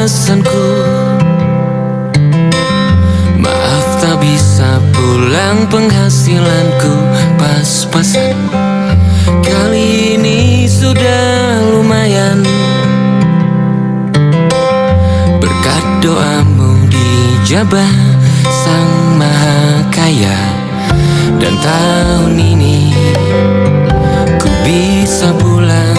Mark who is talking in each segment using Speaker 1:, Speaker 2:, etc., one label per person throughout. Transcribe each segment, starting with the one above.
Speaker 1: alasanku. Maaf tak bisa pulang, penghasilanku pas-pasan. Kali ini sudah lumayan, berkat doamu dijabah Sang Maha Kaya. Dan tahun ini ku bisa pulang,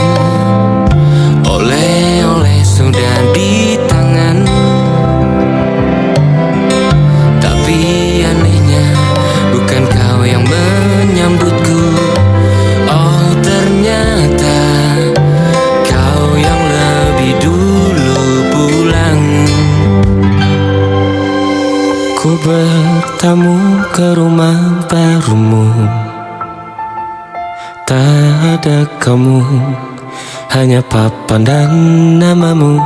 Speaker 1: oleh-oleh sudah di tangan. Tapi anehnya bukan kau yang menyambutku. Oh ternyata kau yang lebih dulu pulang. Ku bertamu ke rumah barumu, tak ada kamu, hanya papan dan namamu.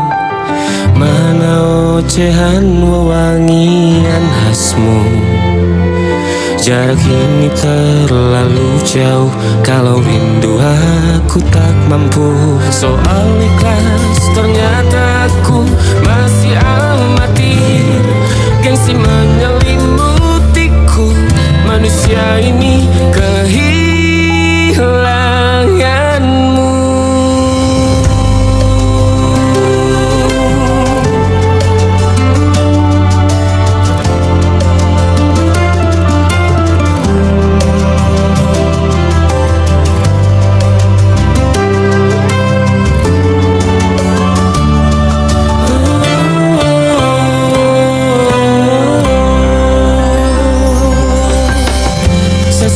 Speaker 1: Mana ocehan wewangian khasmu. Jarak ini terlalu jauh, kalau rindu aku tak mampu. Soal ikhlas ternyata aku masih amati. Gengsi menyelimutiku, manusia ini kehilanganmu.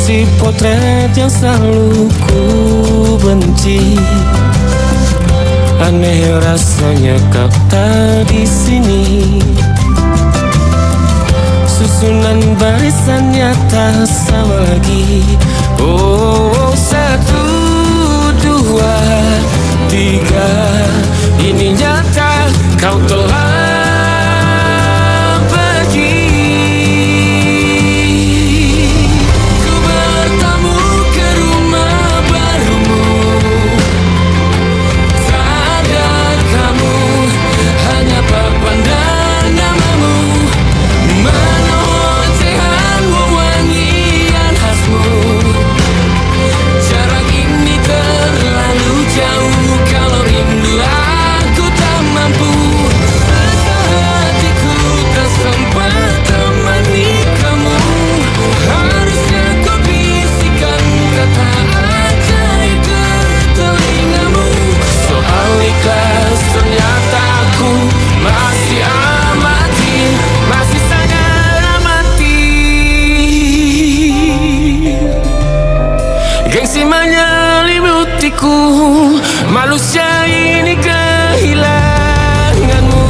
Speaker 1: Si potret yang selalu ku benci, aneh rasanya kau tak di sini. Susunan barisannya tak sama lagi. Oh, 1, 2, 3, ini nyata kau telah manusia ini kehilanganmu.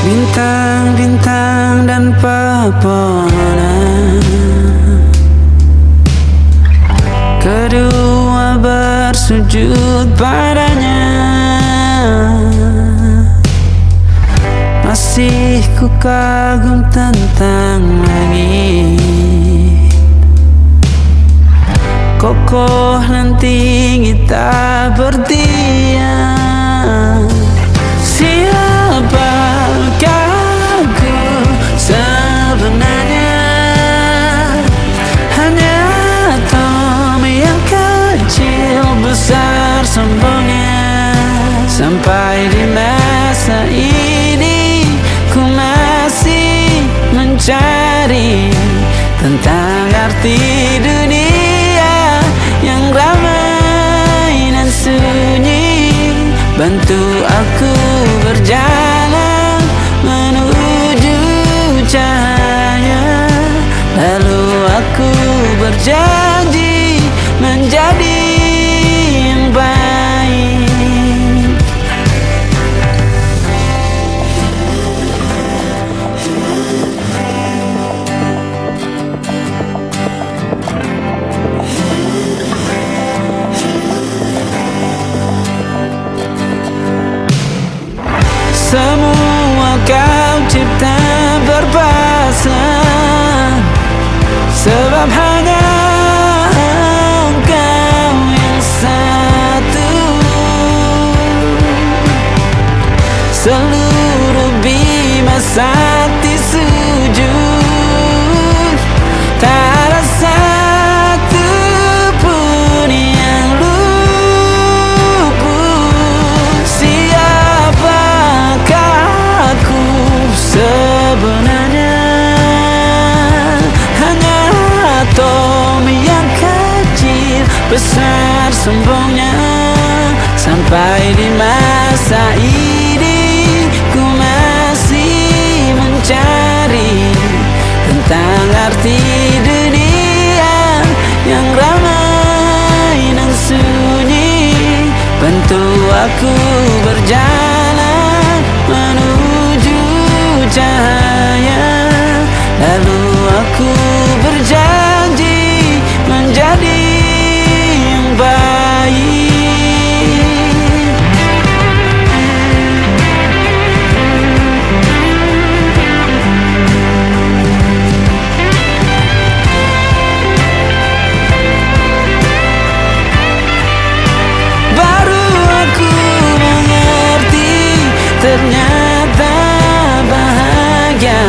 Speaker 1: Bintang-bintang dan pepohonan, kedua bersujud padanya. Masih ku kagum tentang langit, kokoh dan tinggi tak berdiam. Siapakah aku sebenarnya? Hanya atom yang kecil besar sombongnya. Sampai di masa ini ku masih mencari tentang arti dunia yang ramai dan sunyi.
Speaker 2: bantu aku berjalan menuju cahaya. Lalu aku berjanji menjadi yang baik. Semua kau cipta berpasang, sebab hanya Engkau yang satu. Seluruh bima sakti sujud, tak ada satu pun yang luput. Siapakah aku sebenarnya? Hanya atom yang kecil, besar sombongnya. Sampai di masa ini ku masih mencari tentang arti dunia yang ramai dan sunyi. Bantu aku berjalan menuju cahaya. Lalu aku berjanji menjadi yang baik. Baru aku mengerti, ternyata bahagia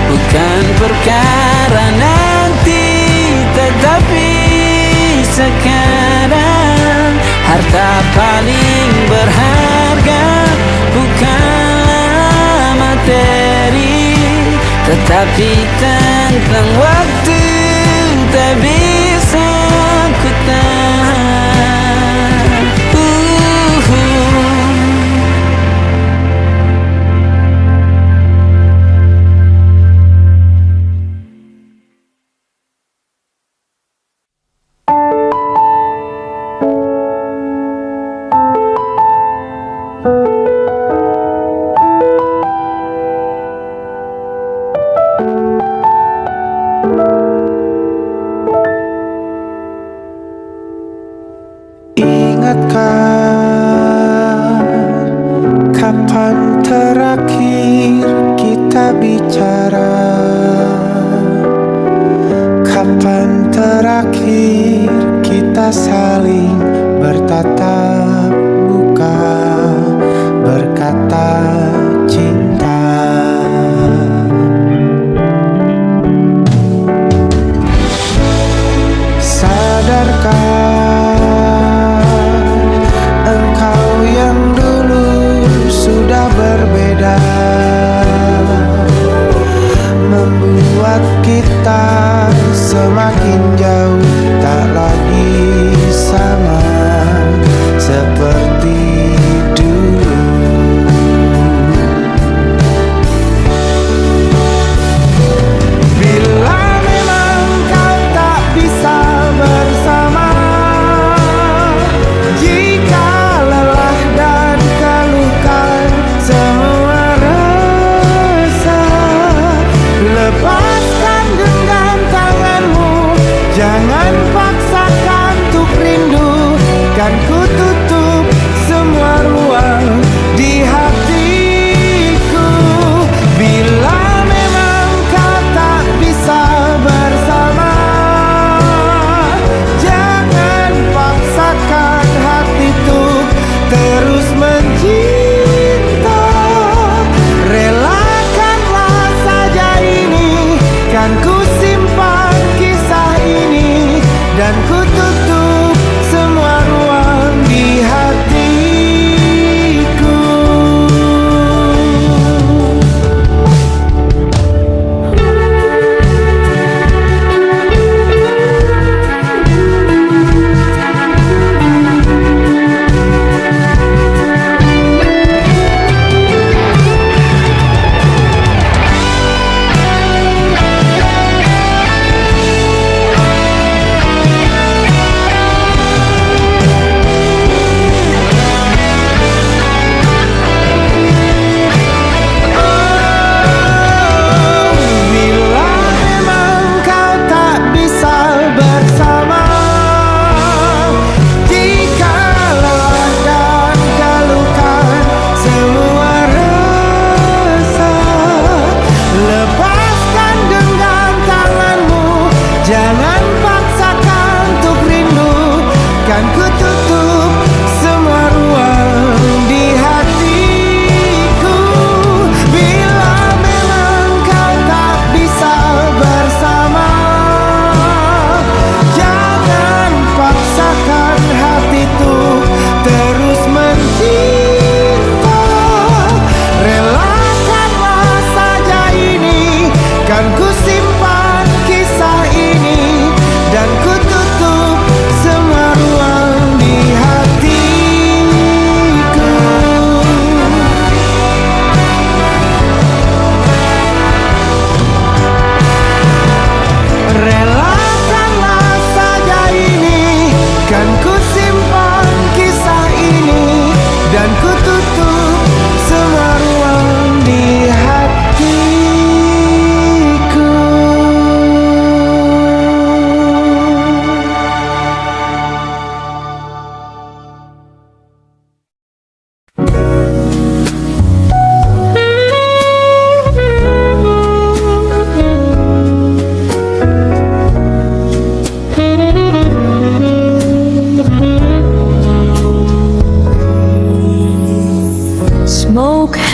Speaker 2: bukan perkara nanti, tetapi sekarang. Harta paling berharga bukanlah materi, tetapi tentang waktu tak bisa ku tahan.
Speaker 3: Ingatkah kapan terakhir kita bicara? Kapan terakhir kita saling bertatap muka, berkata cinta? Sadarkah berbeda, membuat kita semakin jauh, tak lagi sama seperti dulu. Bila memang kau tak bisa bersama, jika lelah dan keluhkan semua rasa, lepaskan genggam tanganmu, jangan paksakan untuk rindu. Kan ku tutup semua ruang di hatiku. Bila memang kau tak bisa bersama, jangan paksakan hati untuk terus mencinta. Relakanlah saja ini, kan ku simpan kisah ini, dan ku tutup semua ruang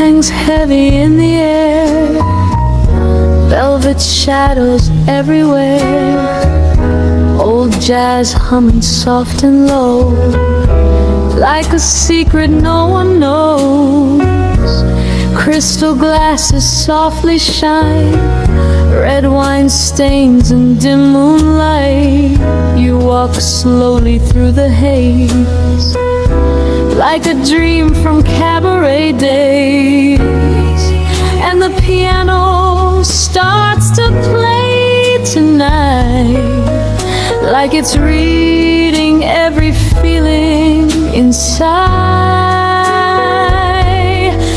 Speaker 4: hangs heavy in the air, velvet shadows everywhere, old jazz humming soft and low, like a secret no one knows. Crystal glasses softly shine, red wine stains and dim moonlight. You walk slowly through the haze, like a dream from cabaret days. And the piano starts to play tonight, like it's reading every feeling inside.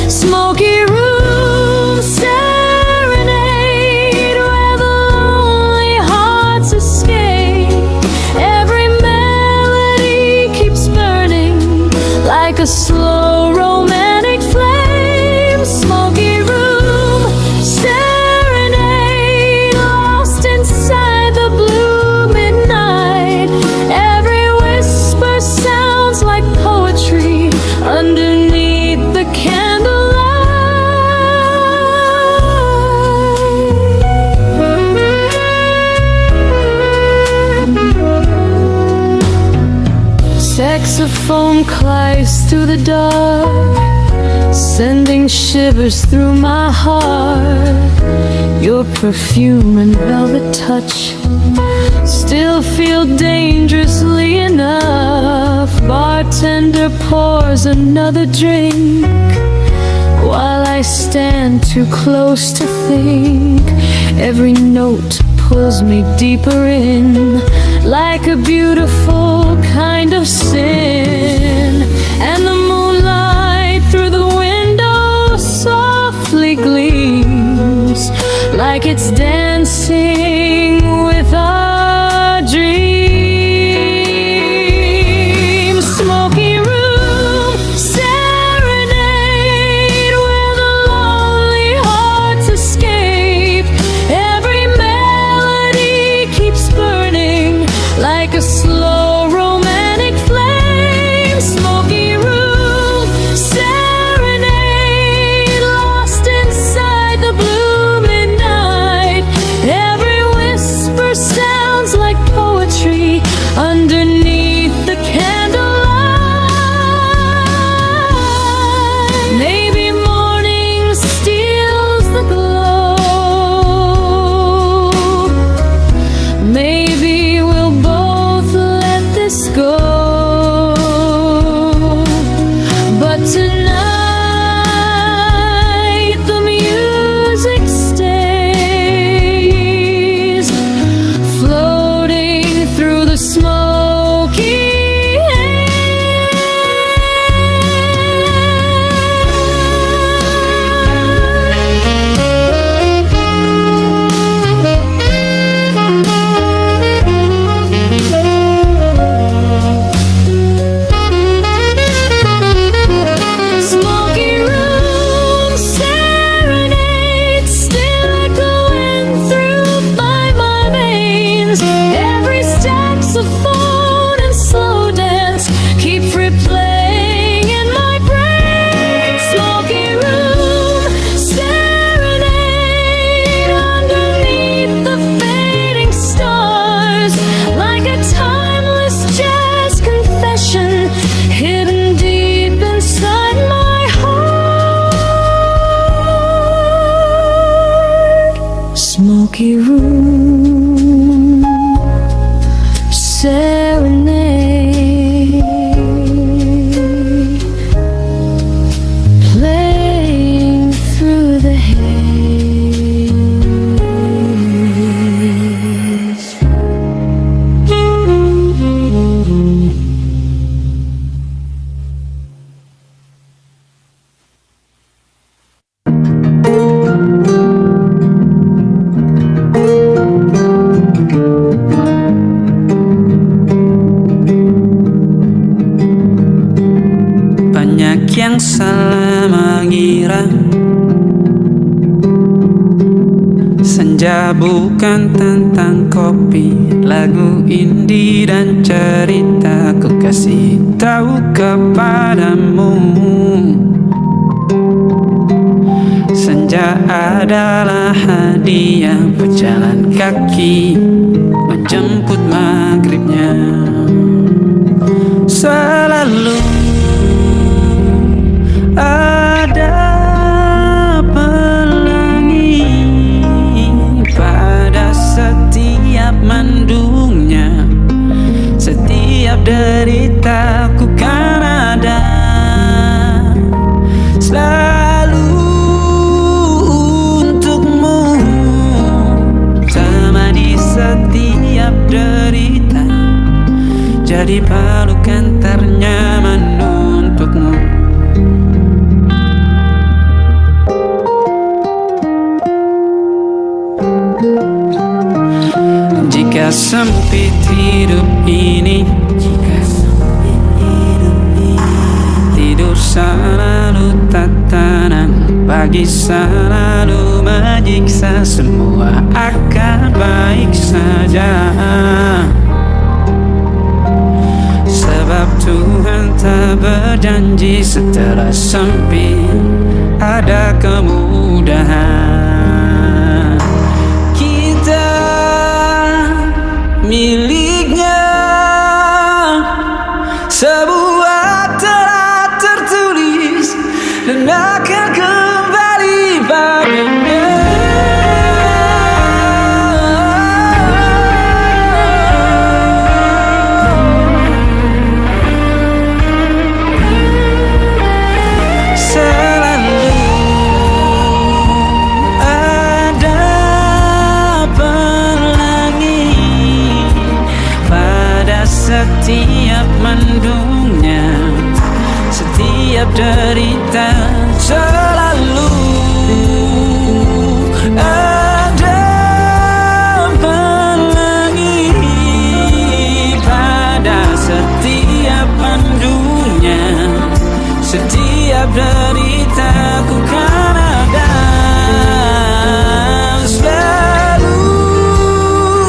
Speaker 4: Smoky room serenade, where the lonely hearts escape. Every melody keeps burning, like a slow romantic flame. Smoky room serenade, lost inside the blue midnight. Every whisper sounds like poetry underneath the candlelight. Saxophone cries through the dark, sending shivers through my heart. Your perfume and velvet touch still feel dangerously enough. Bartender pours another drink, while I stand too close to think. Every note pulls me deeper in, like a beautiful kind of sin. And the moonlight through the window softly gleams, like it's dancing with our dreams. Smoky room serenade, where the lonely hearts escape. Every melody keeps burning, like a slow romantic flame. Smoky room serenade, lost inside the blue midnight. Every whisper sounds like poetry underneath the candlelight. Maybe morning steals the glow, maybe we'll both let this go. But tonight the music stays, floating through the smoky Smoky room serenade, still echoing through my veins. Every saxophone and slow dance keep replaying in my brain. Smoky room serenade, underneath the fading stars, like a timeless jazz confession hidden deep inside my heart. Smoky room serenade, playing through the haze.
Speaker 2: Banyak yang salah mengira senja bukan tentang kopi, lagu indie dan cerita. Ku kasih tahu kepadamu, saja adalah hadiah. Berjalan kaki menjemput maghribnya. Selalu ada pelangi pada setiap mendungnya. Setiap deritaku kan ada selalu untukmu. Temani setiap derita, jadi pelukan ternyaman untukmu. Jika sempit hidup ini, tidur selalu tatanan, pagi selalu menyiksa, semua akan baik saja. Sebab Tuhan tak berjanji setelah sempit ada kemudahan. Kita miliknya, sebuah telah tertulis dan akan kembali padanya. Selalu ada pelangi pada setiap mendungnya. Setiap derita selalu ada pelangi pada setiap mendungnya. Setiap deritaku kan ada selalu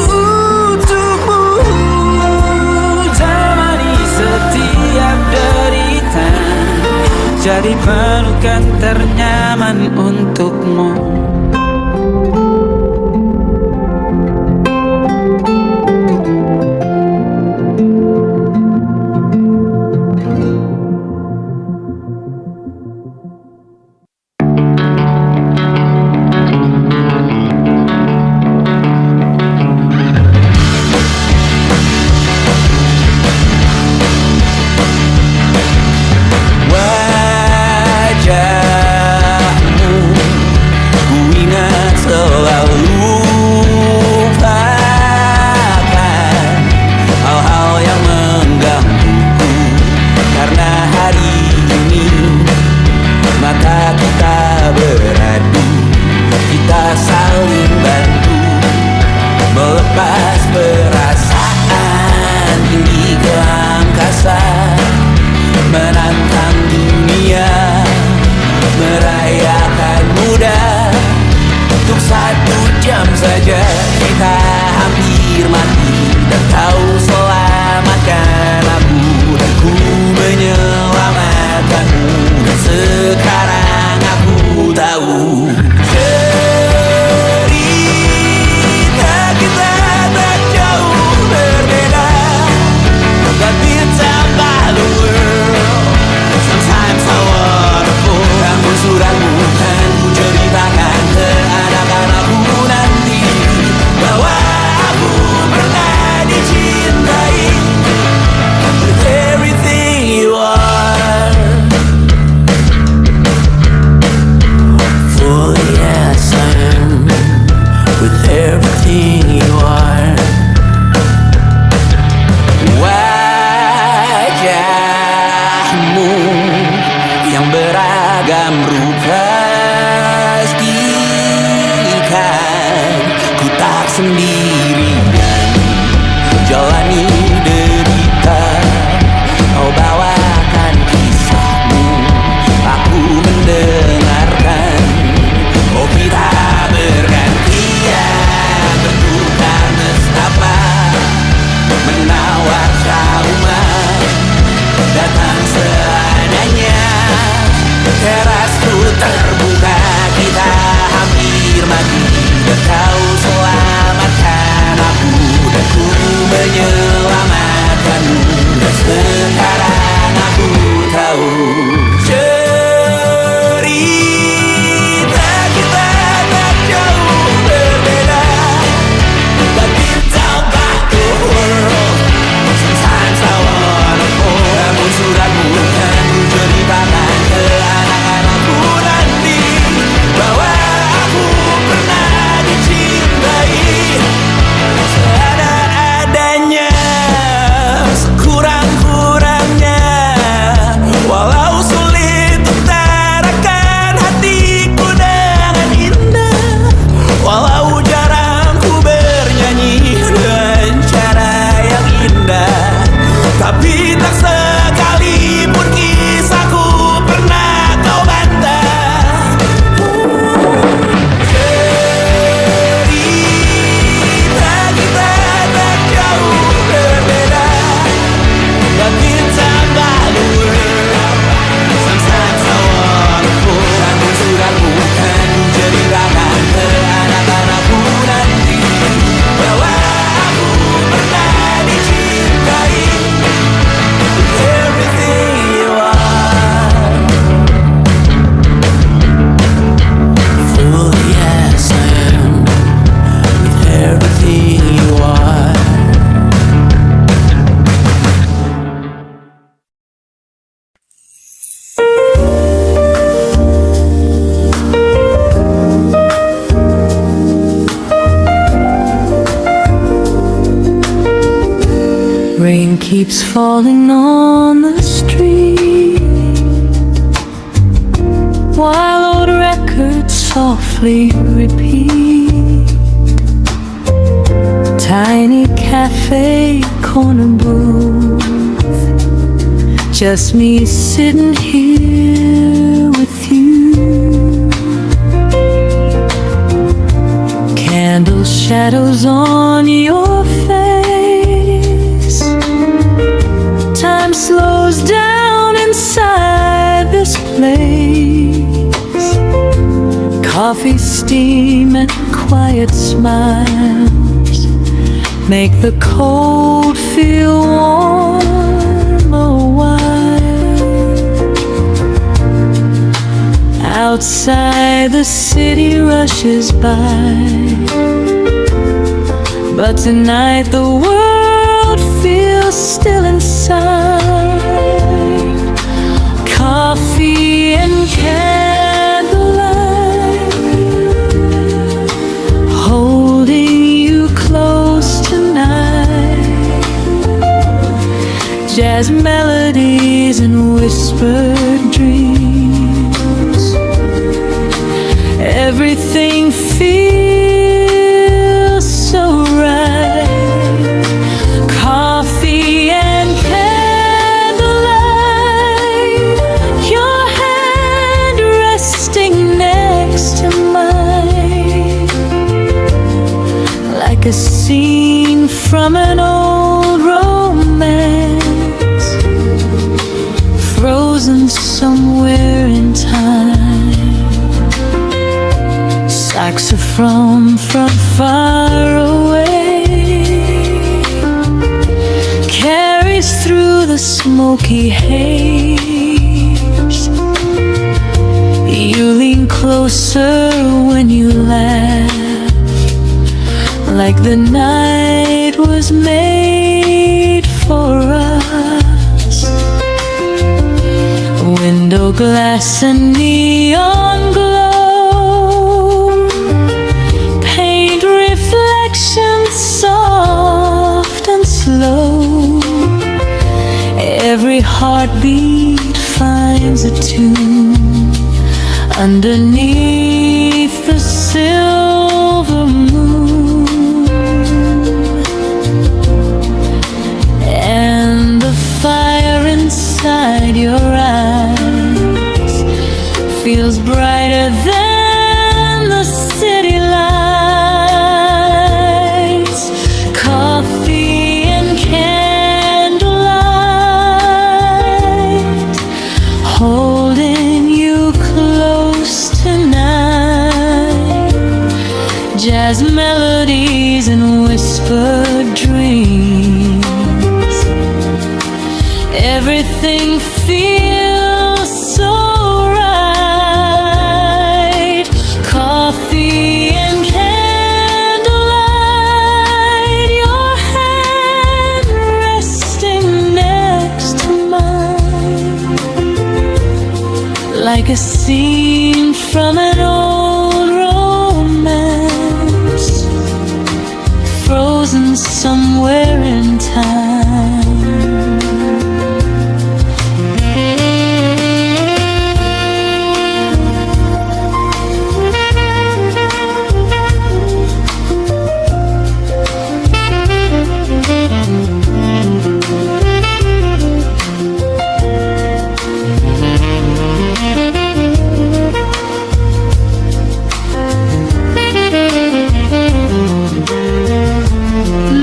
Speaker 2: untukmu. Temani setiap derita, jadi pelukan ternyaman untukmu.
Speaker 5: Wajahmu ku ingat selalu, lupakan hal-hal yang menggangguku. Karena hari ini mata kita beradu, kita saling bantu melepas perasaan tinggi ke angkasa, menantang dunia, merayakan muda. Untuk 1 jam saja kita hampir mati, dan kau selamatkan aku, dan ku menyelamatkanmu. Dan sekarang aku tahu cerita kita tak jauh berbeda, tapi tambah the world sometimes so wonderful. Namun suratmu kan ku ceritakan ke anak-anakku nanti, bahwa aku pernah dicintai with everything you are. Fully yes I am, with everything you are. Wajahmu yang beragam rupa pastikan ku tak sendirian jalani derita. Kau bawakan kisahmu, aku mendengarkan. Oh kita bergantian, bertukar nestapa, menawar trauma, datang seadanya. Terasku terbuka, kita mati dan kau selamatkan aku, dan ku menyelamatkanmu. Dan sekarang aku tahu cerita kita tak jauh berbeda. But you talk about the world, sometimes I wanna fall. Namun sudah bukan ku ceritakan ke anak-anakku nanti bahwa aku pernah dicintai seadanya, sekurang-kurangnya. Walau sulit utarakan hatiku dengan indah, walau jarang ku bernyanyi dengan cara yang indah, tapi tak sekalipun kisahku pernah kau bantah. Cerita kita tak jauh berbeda, but it's about the world. Sometimes I wanna fall. Namun sudah bukan ku ceritakan ke anak-anakku nanti bahwa aku pernah dicintai. Everything you are, fully as I am, with everything you are.
Speaker 4: Rain keeps falling on the street, while old records softly repeat. Tiny cafe corner booth, just me sitting here with you. Candle shadows on your face, time slows down inside this place. Coffee steam and quiet smiles make the cold feel warm a while. Outside the city rushes by, but tonight the world feels still inside. Coffee and candlelight, holding you close tonight. Jazz melodies and whispered dreams, everything feels so right. Coffee and candlelight, your hand resting next to mine, like a scene from an old romance, frozen somewhere in time. Saxophone from far away carries through the smoky haze. You lean closer when you laugh, like the night was made for us. Window glass and neon glow paint reflections soft and slow. Every heartbeat finds a tune underneath the silver moon, and the fire inside your eyes feels brighter than the city lights. Coffee and candlelight, holding you close tonight. Everything feels so right. Coffee and candlelight, your hand resting next to mine, like a scene from an old romance, frozen somewhere in time.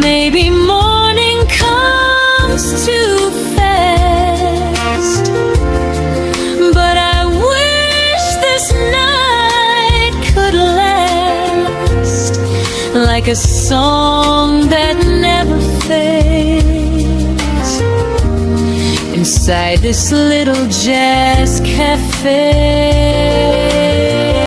Speaker 4: Maybe morning comes too fast, but I wish this night could last, like a song that never fades, inside this little jazz cafe.